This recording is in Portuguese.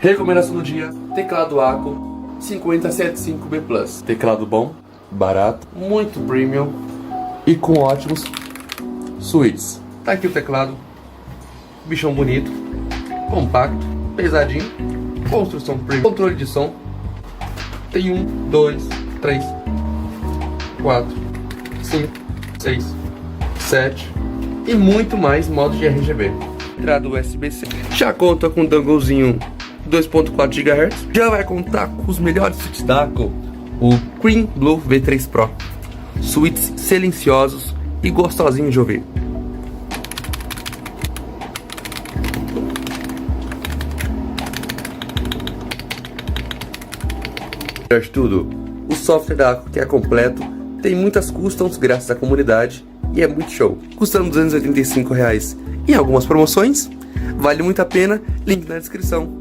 Recomendação do dia: teclado ACO 5075B Plus. Teclado bom, barato, muito premium e com ótimos switches. Tá aqui o teclado, bichão bonito, compacto, pesadinho, construção premium, controle de som. Tem 1, 2, 3, 4, 5, 6, 7 e muito mais modos de RGB. Entrada USB-C, já conta com donglezinho 2.4 GHz, já vai contar com os melhores switches da ACO, o Cream Blue V3 Pro. Switches silenciosos e gostosinhos de ouvir. De tudo, o software da ACO, que é completo, tem muitas customs graças à comunidade e é muito show. Custando R$ 285 em algumas promoções, vale muito a pena, link na descrição.